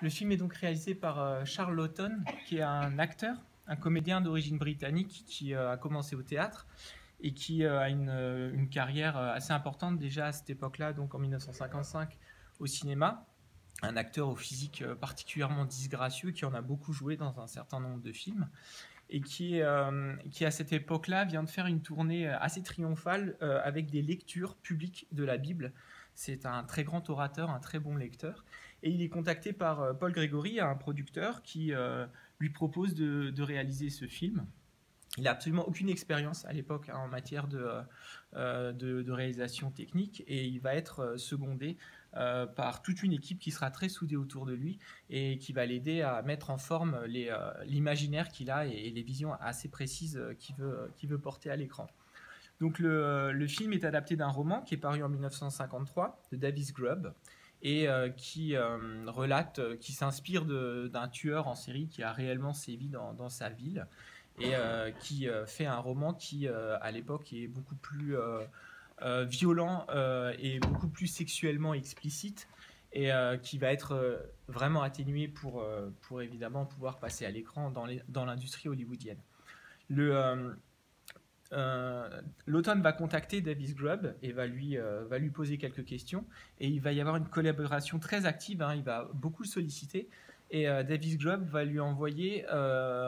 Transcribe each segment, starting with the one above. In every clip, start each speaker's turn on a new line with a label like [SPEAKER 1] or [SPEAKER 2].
[SPEAKER 1] Le film est donc réalisé par Charles Laughton, qui est un acteur, un comédien d'origine britannique qui a commencé au théâtre et qui a une carrière assez importante déjà à cette époque-là, donc en 1955 au cinéma. Un acteur au physique particulièrement disgracieux qui en a beaucoup joué dans un certain nombre de films et qui à cette époque-là vient de faire une tournée assez triomphale avec des lectures publiques de la Bible. C'est un très grand orateur, un très bon lecteur. Et il est contacté par Paul Grégory, un producteur, qui lui propose de réaliser ce film. Il n'a absolument aucune expérience à l'époque en matière de réalisation technique et il va être secondé par toute une équipe qui sera très soudée autour de lui et qui va l'aider à mettre en forme l'imaginaire qu'il a et les visions assez précises qu'il veut porter à l'écran. Donc le film est adapté d'un roman qui est paru en 1953 de Davis Grubb et qui relate, qui s'inspire d'un tueur en série qui a réellement sévi dans sa ville et qui fait un roman qui, à l'époque, est beaucoup plus violent et beaucoup plus sexuellement explicite et qui va être vraiment atténué pour évidemment pouvoir passer à l'écran dans l'industrie hollywoodienne. Laughton va contacter Davis Grubb et va lui poser quelques questions et il va y avoir une collaboration très active, hein, il va beaucoup le solliciter et Davis Grubb va lui envoyer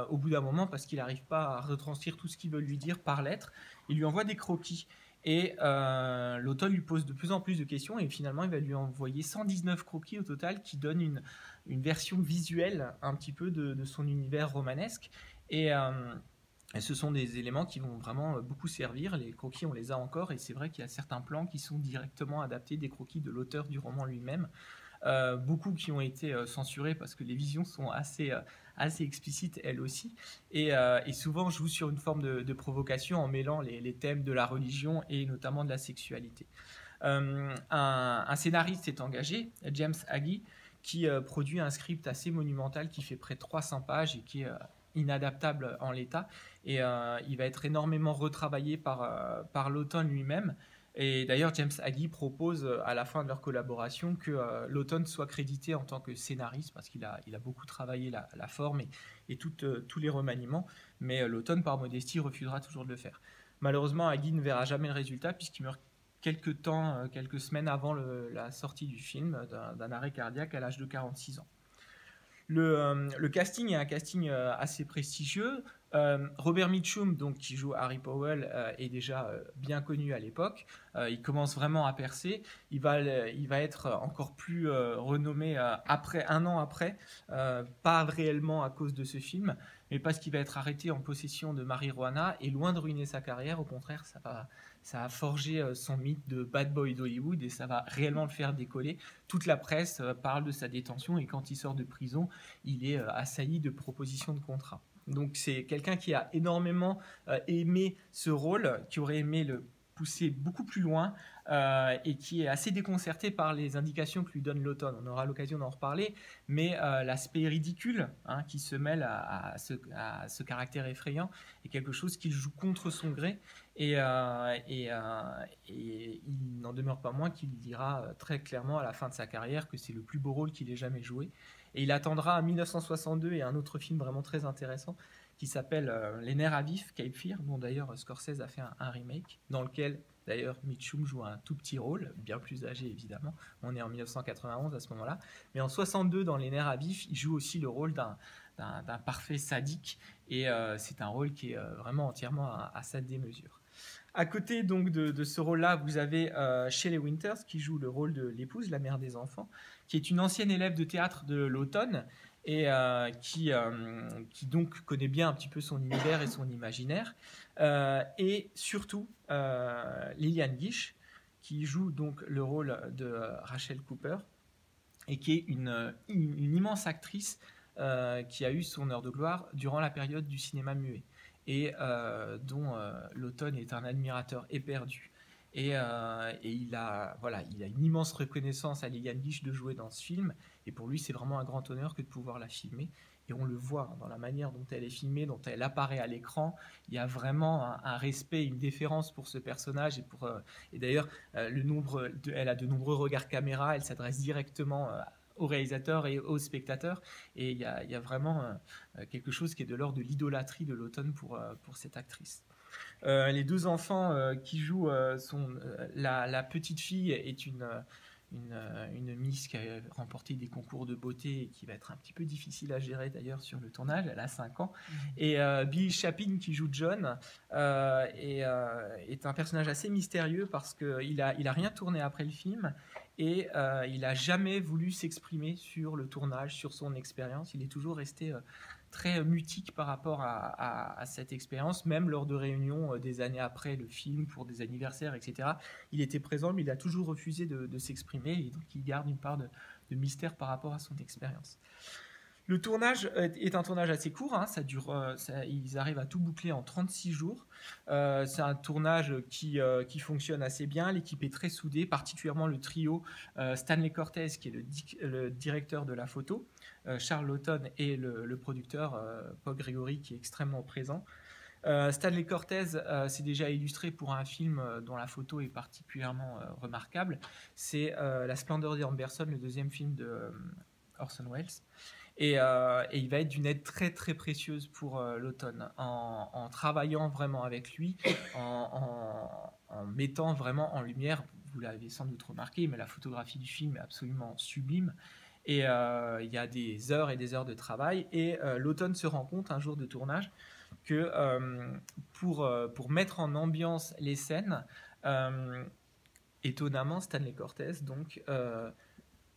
[SPEAKER 1] au bout d'un moment, parce qu'il n'arrive pas à retranscrire tout ce qu'il veut lui dire par lettre, il lui envoie des croquis et Laughton lui pose de plus en plus de questions et finalement il va lui envoyer 119 croquis au total qui donnent une version visuelle un petit peu de son univers romanesque et ce sont des éléments qui vont vraiment beaucoup servir. Les croquis, on les a encore, et c'est vrai qu'il y a certains plans qui sont directement adaptés des croquis de l'auteur du roman lui-même. Beaucoup qui ont été censurés parce que les visions sont assez explicites elles aussi, et souvent jouent sur une forme de provocation en mêlant les thèmes de la religion et notamment de la sexualité. Un scénariste est engagé, James Agee, qui produit un script assez monumental qui fait près de 300 pages et qui est inadaptable en l'état et il va être énormément retravaillé par Laughton lui-même et d'ailleurs James Agee propose à la fin de leur collaboration que Laughton soit crédité en tant que scénariste parce qu'il a beaucoup travaillé la forme et tous les remaniements, mais Laughton par modestie refusera toujours de le faire. Malheureusement Agee ne verra jamais le résultat puisqu'il meurt quelques semaines avant la sortie du film d'un arrêt cardiaque à l'âge de 46 ans. Le casting est un casting assez prestigieux. Robert Mitchum, donc, qui joue Harry Powell, est déjà bien connu à l'époque. Il commence vraiment à percer. Il va être encore plus renommé un an après, pas réellement à cause de ce film, mais parce qu'il va être arrêté en possession de marijuana et loin de ruiner sa carrière. Au contraire, ça a forgé son mythe de bad boy d'Hollywood et ça va réellement le faire décoller. Toute la presse parle de sa détention et quand il sort de prison, il est assailli de propositions de contrat. Donc c'est quelqu'un qui a énormément aimé ce rôle, qui aurait aimé le pousser beaucoup plus loin et qui est assez déconcerté par les indications que lui donne Laughton. On aura l'occasion d'en reparler, mais l'aspect ridicule qui se mêle à ce caractère effrayant est quelque chose qu'il joue contre son gré et il n'en demeure pas moins qu'il dira très clairement à la fin de sa carrière que c'est le plus beau rôle qu'il ait jamais joué. Et il attendra 1962 et un autre film vraiment très intéressant qui s'appelle Les Nerfs à vif, Cape Fear, dont d'ailleurs Scorsese a fait un remake, dans lequel d'ailleurs Mitchum joue un tout petit rôle, bien plus âgé évidemment. On est en 1991 à ce moment-là. Mais en 62, dans Les Nerfs à vif, il joue aussi le rôle d'un parfait sadique et c'est un rôle qui est vraiment entièrement à sa démesure. À côté donc de ce rôle-là, vous avez Shelley Winters qui joue le rôle de l'épouse, la mère des enfants, qui est une ancienne élève de théâtre de Laughton et qui donc connaît bien un petit peu son univers et son imaginaire. Et surtout Lillian Gish qui joue donc le rôle de Rachel Cooper et qui est une immense actrice qui a eu son heure de gloire durant la période du cinéma muet et dont Laughton est un admirateur éperdu. Et il a une immense reconnaissance à Lillian Gish de jouer dans ce film. Et pour lui, c'est vraiment un grand honneur que de pouvoir la filmer. Et on le voit dans la manière dont elle est filmée, dont elle apparaît à l'écran. Il y a vraiment un respect, une déférence pour ce personnage. Et d'ailleurs, elle a de nombreux regards caméra. Elle s'adresse directement au réalisateur et aux spectateurs. Et il y a vraiment quelque chose qui est de l'ordre de l'idolâtrie de Laughton pour cette actrice. Les deux enfants qui jouent sont la petite fille est une Miss qui a remporté des concours de beauté et qui va être un petit peu difficile à gérer d'ailleurs sur le tournage. Elle a 5 ans. Et Bill Chapin qui joue John est un personnage assez mystérieux parce qu'il a rien tourné après le film et il n'a jamais voulu s'exprimer sur le tournage, sur son expérience. Il est toujours resté très mutique par rapport à cette expérience, même lors de réunions des années après le film, pour des anniversaires, etc. Il était présent, mais il a toujours refusé de s'exprimer, et donc il garde une part de mystère par rapport à son expérience. Le tournage est un tournage assez court, hein, ils arrivent à tout boucler en 36 jours. C'est un tournage qui fonctionne assez bien, l'équipe est très soudée, particulièrement le trio Stanley Cortez, qui est le directeur de la photo, Charles Laughton et le producteur Paul Gregory, qui est extrêmement présent. Stanley Cortez s'est déjà illustré pour un film dont la photo est particulièrement remarquable. C'est La Splendeur d'Amberson, le deuxième film de Orson Welles. Et il va être d'une aide très très précieuse pour Laughton en travaillant vraiment avec lui, en mettant vraiment en lumière, vous l'avez sans doute remarqué, mais la photographie du film est absolument sublime. Et il y a des heures et des heures de travail. Et Laughton se rend compte un jour de tournage que pour mettre en ambiance les scènes, étonnamment, Stanley Cortez donc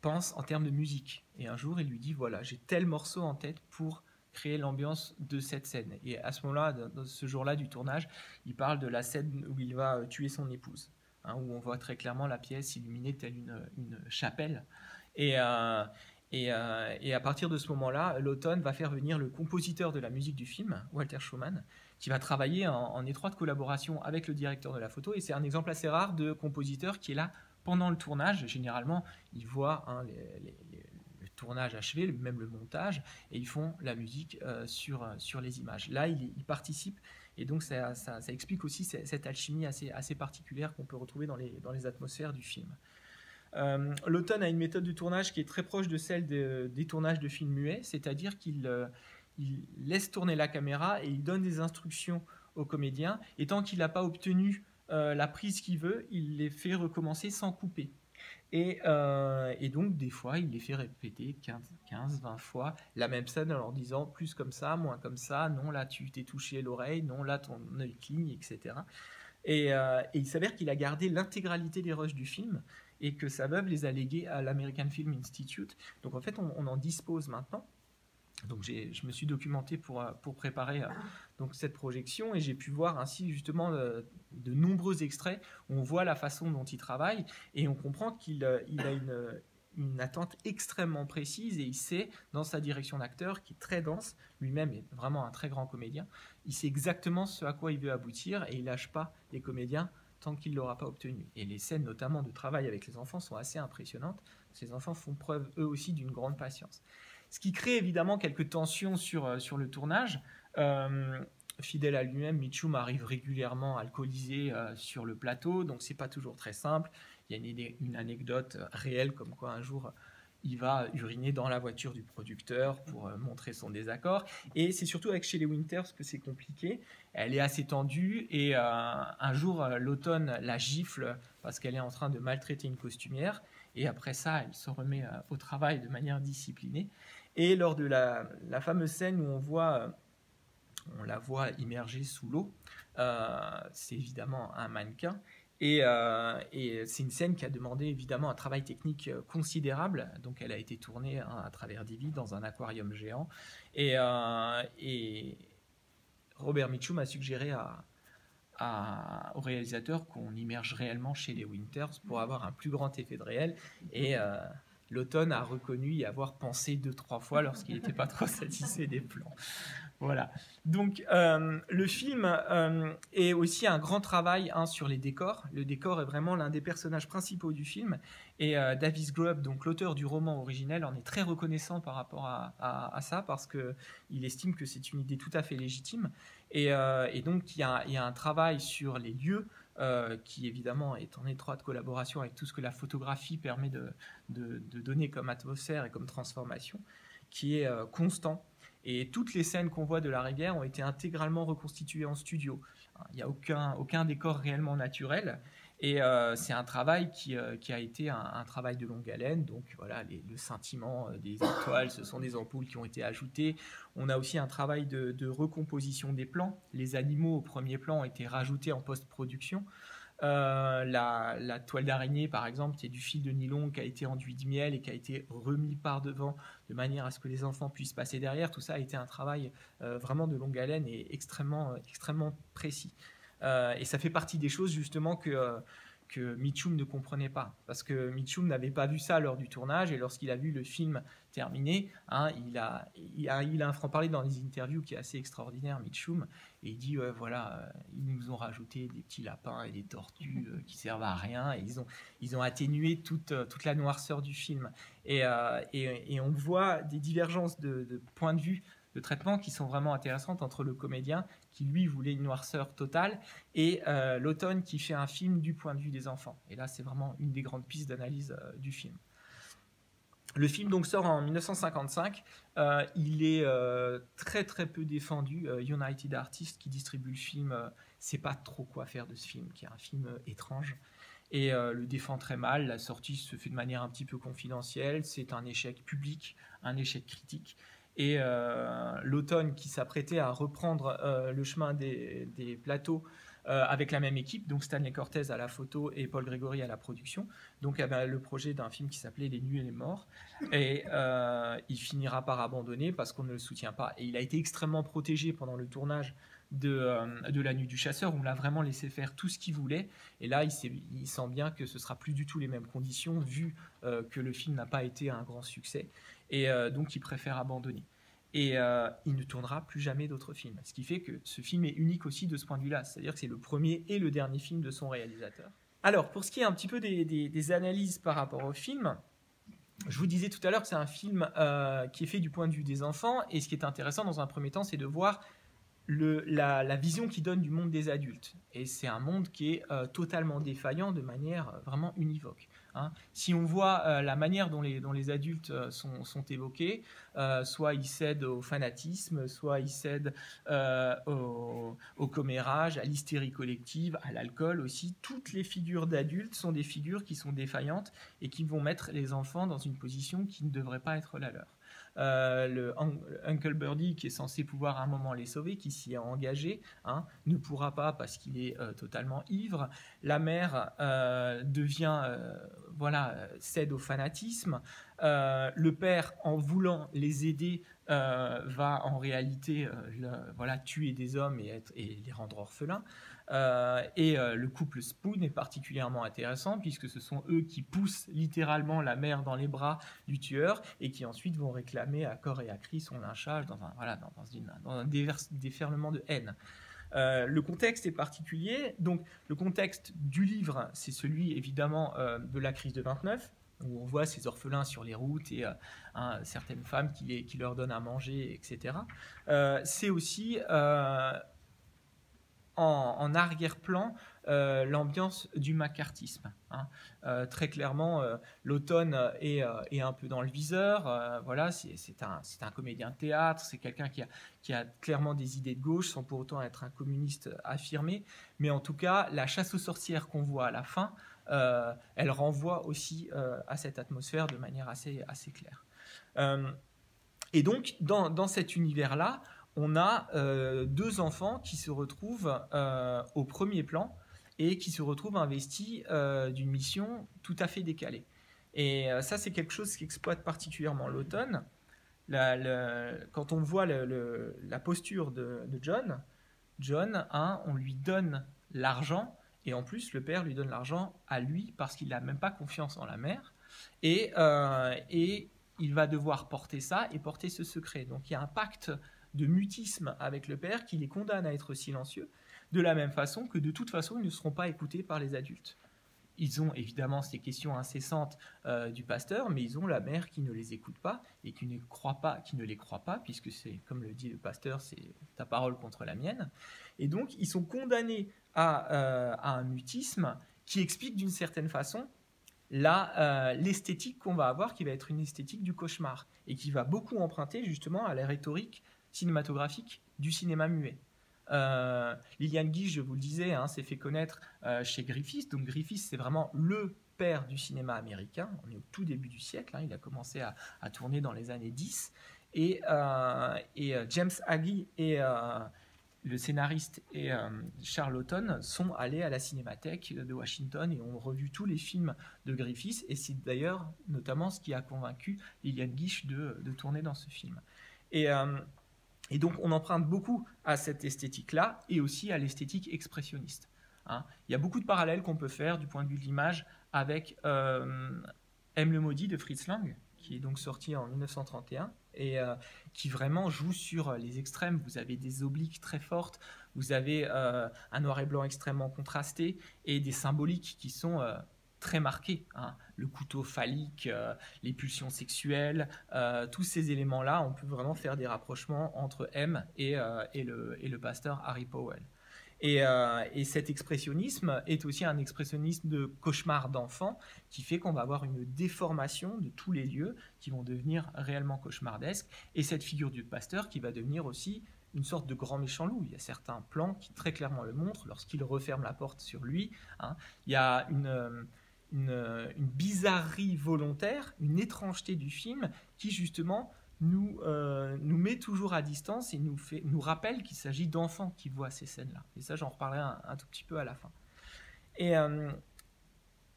[SPEAKER 1] pense en termes de musique. Et un jour, il lui dit, voilà, j'ai tel morceau en tête pour créer l'ambiance de cette scène. Et à ce moment-là, dans ce jour-là du tournage, il parle de la scène où il va tuer son épouse, hein, où on voit très clairement la pièce illuminée telle une chapelle. Et à partir de ce moment-là, Laughton va faire venir le compositeur de la musique du film, Walter Schumann, qui va travailler en étroite collaboration avec le directeur de la photo. Et c'est un exemple assez rare de compositeur qui est là pendant le tournage. Généralement, ils voient le tournage achevé, même le montage, et ils font la musique sur les images. Là, ils participent, et donc ça explique aussi cette alchimie assez particulière qu'on peut retrouver dans les atmosphères du film. Laughton a une méthode de tournage qui est très proche de celle des tournages de films muets, c'est-à-dire qu'il laisse tourner la caméra et il donne des instructions aux comédiens, et tant qu'il n'a pas obtenu la prise qu'il veut, il les fait recommencer sans couper. Et donc, des fois, il les fait répéter 15, 20 fois la même scène en leur disant plus comme ça, moins comme ça, non, là, tu t'es touché l'oreille, non, là, ton œil cligne, etc. Et il s'avère qu'il a gardé l'intégralité des rushs du film et que sa veuve les a légués à l'American Film Institute. Donc, en fait, on en dispose maintenant. Donc je me suis documenté pour préparer donc cette projection et j'ai pu voir ainsi justement de nombreux extraits où on voit la façon dont il travaille et on comprend qu'il a une attente extrêmement précise et il sait, dans sa direction d'acteur qui est très dense, lui-même est vraiment un très grand comédien, il sait exactement ce à quoi il veut aboutir et il lâche pas les comédiens tant qu'il ne l'aura pas obtenu. Et les scènes notamment de travail avec les enfants sont assez impressionnantes. Ces enfants font preuve eux aussi d'une grande patience. Ce qui crée évidemment quelques tensions sur le tournage. Fidèle à lui-même, Mitchum arrive régulièrement alcoolisé sur le plateau, donc c'est pas toujours très simple. Il y a une anecdote réelle comme quoi un jour il va uriner dans la voiture du producteur pour montrer son désaccord. Et c'est surtout avec Shelley Winters que c'est compliqué. Elle est assez tendue et un jour Laughton la gifle parce qu'elle est en train de maltraiter une costumière. Et après ça, elle se remet au travail de manière disciplinée. Et lors de la fameuse scène où on la voit immergée sous l'eau, c'est évidemment un mannequin. Et c'est une scène qui a demandé évidemment un travail technique considérable. Donc elle a été tournée à travers des vitres dans un aquarium géant. Et Robert Mitchum a suggéré au réalisateur qu'on immerge réellement chez les Winters pour avoir un plus grand effet de réel. Et Laughton a reconnu y avoir pensé 2-3 fois lorsqu'il n'était pas trop satisfait des plans. Voilà. Donc le film est aussi un grand travail sur les décors. Le décor est vraiment l'un des personnages principaux du film. Et Davis Grubb, donc l'auteur du roman originel, en est très reconnaissant par rapport à ça parce qu'il estime que c'est une idée tout à fait légitime. Et donc il y a un travail sur les lieux qui évidemment est en étroite collaboration avec tout ce que la photographie permet de donner comme atmosphère et comme transformation, qui est constant. Et toutes les scènes qu'on voit de la rivière ont été intégralement reconstituées en studio. Il n'y a aucun décor réellement naturel. Et c'est un travail qui a été un travail de longue haleine. Donc voilà, le scintillement des étoiles, ce sont des ampoules qui ont été ajoutées. On a aussi un travail de recomposition des plans. Les animaux au premier plan ont été rajoutés en post-production. La toile d'araignée, par exemple, qui est du fil de nylon qui a été enduit de miel et qui a été remis par devant de manière à ce que les enfants puissent passer derrière. Tout ça a été un travail vraiment de longue haleine et extrêmement précis. Et ça fait partie des choses justement que Mitchum ne comprenait pas, parce que Mitchum n'avait pas vu ça lors du tournage, et lorsqu'il a vu le film terminé, il a un franc-parler dans les interviews qui est assez extraordinaire, Mitchum, et il dit voilà, ils nous ont rajouté des petits lapins et des tortues qui servent à rien, et ils ont atténué toute la noirceur du film, et on voit des divergences de points de vue de traitement qui sont vraiment intéressantes entre le comédien qui lui voulait une noirceur totale et l'automne qui fait un film du point de vue des enfants. Et là, c'est vraiment une des grandes pistes d'analyse du film. Le film donc sort en 1955. Il est très très peu défendu. United Artists qui distribue le film sait pas trop quoi faire de ce film, qui est un film étrange. Et le défend très mal. La sortie se fait de manière un petit peu confidentielle. C'est un échec public, un échec critique. Et l'automne qui s'apprêtait à reprendre le chemin des plateaux avec la même équipe, donc Stanley Cortez à la photo et Paul Gregory à la production, donc avait le projet d'un film qui s'appelait Les Nus et les Morts, et il finira par abandonner parce qu'on ne le soutient pas. Et il a été extrêmement protégé pendant le tournage de La Nuit du Chasseur, où on l'a vraiment laissé faire tout ce qu'il voulait, et là il sent bien que ce sera plus du tout les mêmes conditions, vu que le film n'a pas été un grand succès, et donc il préfère abandonner. Et il ne tournera plus jamais d'autres films. Ce qui fait que ce film est unique aussi de ce point de vue-là, c'est-à-dire que c'est le premier et le dernier film de son réalisateur. Alors, pour ce qui est un petit peu des analyses par rapport au film, je vous disais tout à l'heure que c'est un film qui est fait du point de vue des enfants, et ce qui est intéressant dans un premier temps, c'est de voir la vision qu'il donne du monde des adultes. Et c'est un monde qui est totalement défaillant de manière vraiment univoque. Si on voit la manière dont les adultes sont évoqués, soit ils cèdent au fanatisme, soit ils cèdent au commérage, à l'hystérie collective, à l'alcool aussi. Toutes les figures d'adultes sont des figures qui sont défaillantes et qui vont mettre les enfants dans une position qui ne devrait pas être la leur. Le Uncle Birdie, qui est censé pouvoir à un moment les sauver, qui s'y est engagé, ne pourra pas parce qu'il est totalement ivre. La mère cède au fanatisme. Le père, en voulant les aider, va en réalité tuer des hommes et les rendre orphelins. Le couple Spoon est particulièrement intéressant puisque ce sont eux qui poussent littéralement la mère dans les bras du tueur et qui ensuite vont réclamer à corps et à cri son lynchage dans un déferlement de haine. Le contexte est particulier. Donc, le contexte du livre, c'est celui évidemment de la crise de 29, où on voit ces orphelins sur les routes et certaines femmes qui leur donnent à manger, etc. C'est aussi en arrière-plan l'ambiance du macartisme. Très clairement, l'automne est un peu dans le viseur. C'est un comédien de théâtre, c'est quelqu'un qui a clairement des idées de gauche, sans pour autant être un communiste affirmé. Mais en tout cas, la chasse aux sorcières qu'on voit à la fin, elle renvoie aussi à cette atmosphère de manière assez claire. Et donc, dans cet univers-là, on a deux enfants qui se retrouvent au premier plan et qui se retrouvent investis d'une mission tout à fait décalée. Et ça, c'est quelque chose qui exploite particulièrement l'automne. Quand on voit la posture de John, on lui donne l'argent, et en plus, le père lui donne l'argent à lui parce qu'il n'a même pas confiance en la mère. Et il va devoir porter ça et porter ce secret. Donc, il y a un pacte de mutisme avec le père qui les condamne à être silencieux, de la même façon que de toute façon ils ne seront pas écoutés par les adultes. ils ont évidemment ces questions incessantes du pasteur, mais ils ont la mère qui ne les écoute pas et qui ne les croit pas, puisque c'est, comme le dit le pasteur, c'est ta parole contre la mienne. Et donc, ils sont condamnés à un mutisme qui explique d'une certaine façon l'esthétique qu'on va avoir, qui va être une esthétique du cauchemar, et qui va beaucoup emprunter justement à la rhétorique cinématographique du cinéma muet. Lillian Gish, je vous le disais, s'est fait connaître chez Griffith. Donc Griffith, c'est vraiment le père du cinéma américain. On est au tout début du siècle. Il a commencé à tourner dans les années 10. Et James Agee et le scénariste et Charlton sont allés à la Cinémathèque de Washington et ont revu tous les films de Griffith. Et c'est d'ailleurs notamment ce qui a convaincu Lillian Gish de tourner dans ce film. Et donc, on emprunte beaucoup à cette esthétique-là et aussi à l'esthétique expressionniste. Il y a beaucoup de parallèles qu'on peut faire du point de vue de l'image avec M. le Maudit de Fritz Lang, qui est donc sorti en 1931 et qui vraiment joue sur les extrêmes. Vous avez des obliques très fortes, vous avez un noir et blanc extrêmement contrasté et des symboliques qui sont très marqués. Le couteau phallique, les pulsions sexuelles, tous ces éléments-là, on peut vraiment faire des rapprochements entre M et le pasteur Harry Powell. Et cet expressionnisme est aussi un expressionnisme de cauchemar d'enfant qui fait qu'on va avoir une déformation de tous les lieux qui vont devenir réellement cauchemardesques. Et cette figure du pasteur qui va devenir aussi une sorte de grand méchant loup. Il y a certains plans qui très clairement le montrent lorsqu'il referme la porte sur lui. Il y a une bizarrerie volontaire, une étrangeté du film qui justement nous met toujours à distance et nous rappelle qu'il s'agit d'enfants qui voient ces scènes-là. Et ça, j'en reparlerai un tout petit peu à la fin. Et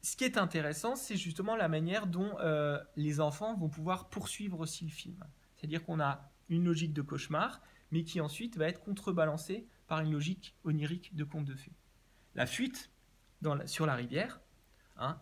[SPEAKER 1] ce qui est intéressant, c'est justement la manière dont les enfants vont pouvoir poursuivre aussi le film. C'est-à-dire qu'on a une logique de cauchemar, mais qui ensuite va être contrebalancée par une logique onirique de conte de fées. La fuite sur la rivière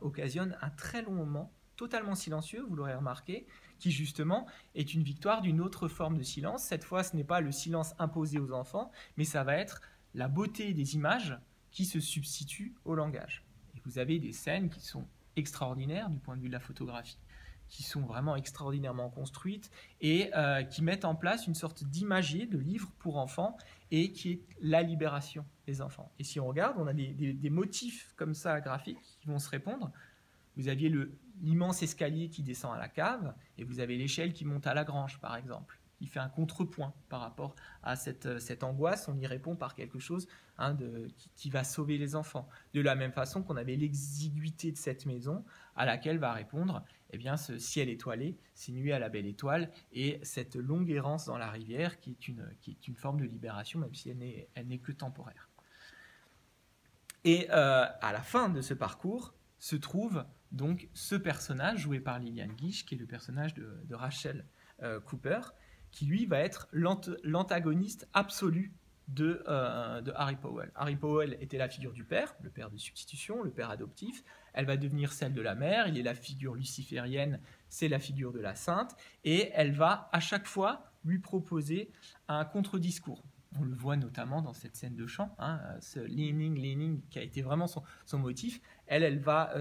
[SPEAKER 1] occasionne un très long moment, totalement silencieux, vous l'aurez remarqué, qui justement est une victoire d'une autre forme de silence. Cette fois, ce n'est pas le silence imposé aux enfants, mais ça va être la beauté des images qui se substituent au langage. Et vous avez des scènes qui sont extraordinaires du point de vue de la photographie, qui sont vraiment extraordinairement construites et qui mettent en place une sorte d'imagier de livre pour enfants et qui est la libération des enfants. Et si on regarde, on a des motifs comme ça graphiques qui vont se répondre. Vous aviez l'immense escalier qui descend à la cave et vous avez l'échelle qui monte à la grange, par exemple, qui fait un contrepoint par rapport à cette angoisse. On y répond par quelque chose qui va sauver les enfants. De la même façon qu'on avait l'exiguïté de cette maison à laquelle va répondre ce ciel étoilé, ces nuits à la belle étoile et cette longue errance dans la rivière qui est une forme de libération, même si elle n'est que temporaire. Et à la fin de ce parcours se trouve donc ce personnage joué par Lillian Gish, qui est le personnage de Rachel Cooper, qui lui va être l'antagoniste absolu de Harry Powell. Harry Powell était la figure du père, le père de substitution, le père adoptif. Elle va devenir celle de la mère. Il est la figure luciférienne, c'est la figure de la sainte. Et elle va à chaque fois lui proposer un contre-discours. On le voit notamment dans cette scène de chant, ce leaning, qui a été vraiment son motif. Elle va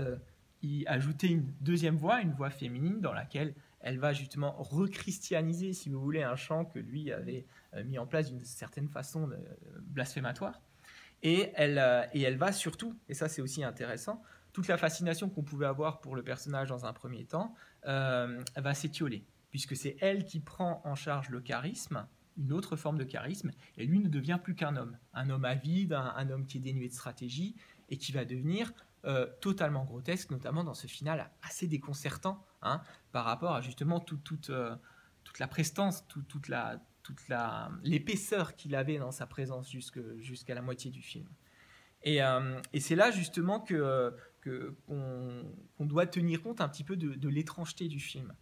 [SPEAKER 1] y ajouter une deuxième voix, une voix féminine, dans laquelle elle va justement rechristianiser, si vous voulez, un chant que lui avait mis en place d'une certaine façon blasphématoire. Et elle va surtout, et ça c'est aussi intéressant, toute la fascination qu'on pouvait avoir pour le personnage dans un premier temps va s'étioler, puisque c'est elle qui prend en charge le charisme, une autre forme de charisme, et lui ne devient plus qu'un homme avide, un homme qui est dénué de stratégie, et qui va devenir totalement grotesque, notamment dans ce final assez déconcertant, par rapport à justement toute la prestance, toute l'épaisseur qu'il avait dans sa présence jusqu'à la moitié du film. Et c'est là justement qu'on doit tenir compte un petit peu de l'étrangeté du film.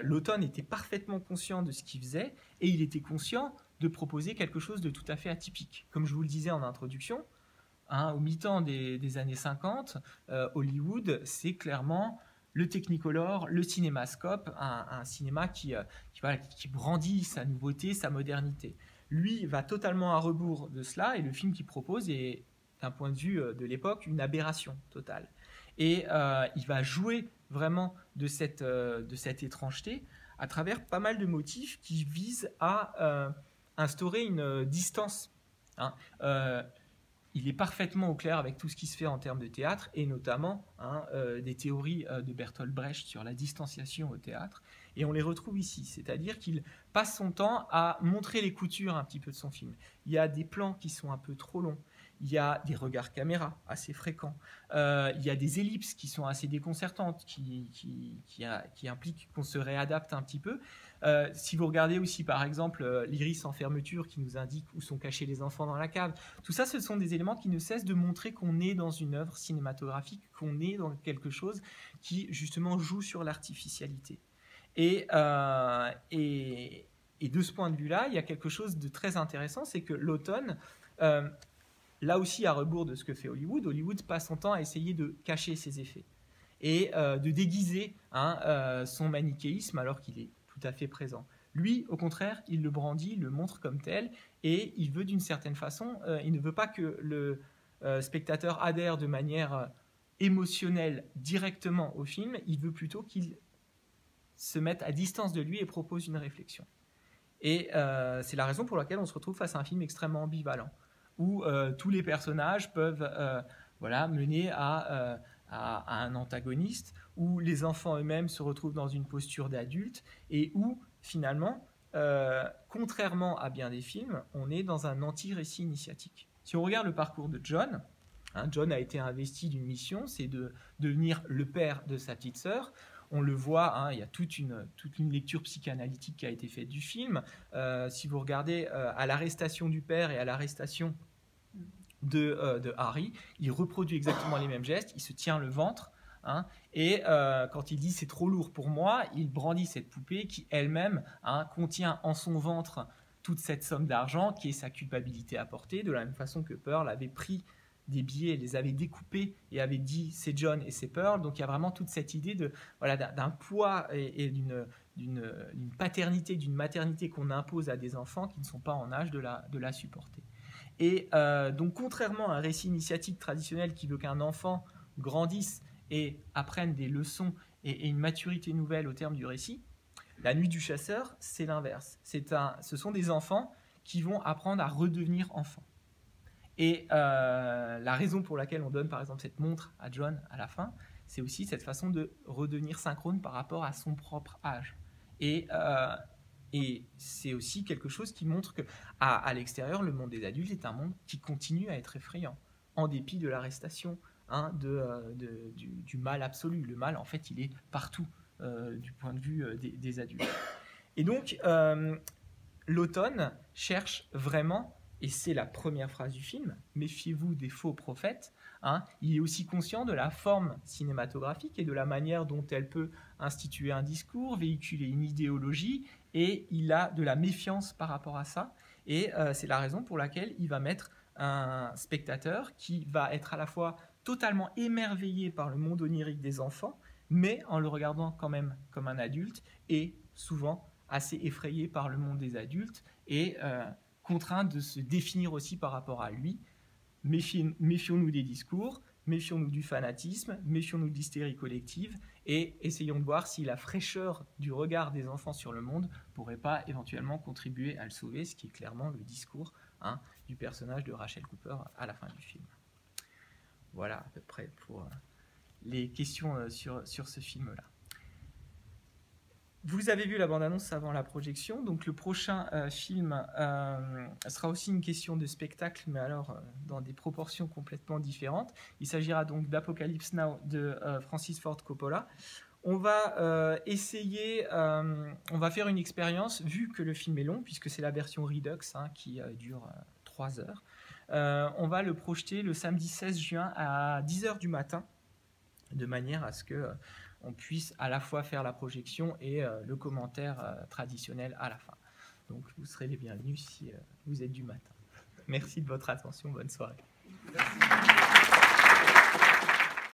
[SPEAKER 1] Laughton était parfaitement conscient de ce qu'il faisait et il était conscient de proposer quelque chose de tout à fait atypique. Comme je vous le disais en introduction, au mi-temps des années 50, Hollywood, c'est clairement le Technicolor, le cinémascope, un cinéma qui brandit sa nouveauté, sa modernité. Lui va totalement à rebours de cela et le film qu'il propose est, d'un point de vue de l'époque, une aberration totale. Et il va jouer vraiment de cette étrangeté à travers pas mal de motifs qui visent à instaurer une distance. Hein. Il est parfaitement au clair avec tout ce qui se fait en termes de théâtre, et notamment des théories de Bertolt Brecht sur la distanciation au théâtre. Et on les retrouve ici, c'est-à-dire qu'il passe son temps à montrer les coutures un petit peu de son film. Il y a des plans qui sont un peu trop longs, il y a des regards caméra assez fréquents, il y a des ellipses qui sont assez déconcertantes, qui impliquent qu'on se réadapte un petit peu. Si vous regardez aussi par exemple l'iris en fermeture qui nous indique où sont cachés les enfants dans la cave, tout ça ce sont des éléments qui ne cessent de montrer qu'on est dans une œuvre cinématographique, qu'on est dans quelque chose qui justement joue sur l'artificialité. Et de ce point de vue-là, il y a quelque chose de très intéressant, c'est que l'automne, là aussi à rebours de ce que fait Hollywood, Hollywood passe son temps à essayer de cacher ses effets et de déguiser son manichéisme alors qu'il est tout à fait présent. Lui, au contraire, il le brandit, il le montre comme tel, et il veut d'une certaine façon, il ne veut pas que le spectateur adhère de manière émotionnelle directement au film, il veut plutôt qu'il se mette à distance de lui et propose une réflexion. Et c'est la raison pour laquelle on se retrouve face à un film extrêmement ambivalent, où tous les personnages peuvent mener à un antagoniste, où les enfants eux-mêmes se retrouvent dans une posture d'adulte, et où, finalement, contrairement à bien des films, on est dans un anti-récit initiatique. Si on regarde le parcours de John, John a été investi d'une mission, c'est de devenir le père de sa petite sœur. On le voit, il y a toute une lecture psychanalytique qui a été faite du film. Si vous regardez à l'arrestation du père et à l'arrestation de Harry, il reproduit exactement les mêmes gestes, il se tient le ventre, et quand il dit c'est trop lourd pour moi, il brandit cette poupée qui elle-même contient en son ventre toute cette somme d'argent qui est sa culpabilité à porter, de la même façon que Pearl avait pris des billets, les avait découpés et avait dit c'est John et c'est Pearl. Donc il y a vraiment toute cette idée d'un poids et d'une paternité, d'une maternité qu'on impose à des enfants qui ne sont pas en âge de la supporter. Et donc contrairement à un récit initiatique traditionnel qui veut qu'un enfant grandisse et apprenne des leçons et une maturité nouvelle au terme du récit, La Nuit du Chasseur, c'est l'inverse. Ce sont des enfants qui vont apprendre à redevenir enfants. Et la raison pour laquelle on donne par exemple cette montre à John à la fin, c'est aussi cette façon de redevenir synchrone par rapport à son propre âge. Et c'est aussi quelque chose qui montre qu'à l'extérieur, le monde des adultes est un monde qui continue à être effrayant, en dépit de l'arrestation du mal absolu. Le mal, en fait, il est partout du point de vue des adultes. Et donc, l'automne cherche vraiment... Et c'est la première phrase du film, méfiez-vous des faux prophètes. Il est aussi conscient de la forme cinématographique et de la manière dont elle peut instituer un discours, véhiculer une idéologie, et il a de la méfiance par rapport à ça. Et c'est la raison pour laquelle il va mettre un spectateur qui va être à la fois totalement émerveillé par le monde onirique des enfants, mais en le regardant quand même comme un adulte, et souvent assez effrayé par le monde des adultes, et contraint de se définir aussi par rapport à lui. Méfions-nous des discours, méfions-nous du fanatisme, méfions-nous de l'hystérie collective, et essayons de voir si la fraîcheur du regard des enfants sur le monde pourrait pas éventuellement contribuer à le sauver, ce qui est clairement le discours du personnage de Rachel Cooper à la fin du film. Voilà à peu près pour les questions sur ce film-là. Vous avez vu la bande-annonce avant la projection, donc le prochain film sera aussi une question de spectacle, mais alors dans des proportions complètement différentes. Il s'agira donc d'Apocalypse Now de Francis Ford Coppola. On va on va faire une expérience, vu que le film est long, puisque c'est la version Redux qui dure 3 heures. On va le projeter le samedi 16 juin à 10h du matin, de manière à ce que... on puisse à la fois faire la projection et le commentaire traditionnel à la fin. Donc vous serez les bienvenus si vous êtes du matin. Merci de votre attention, bonne soirée. Merci.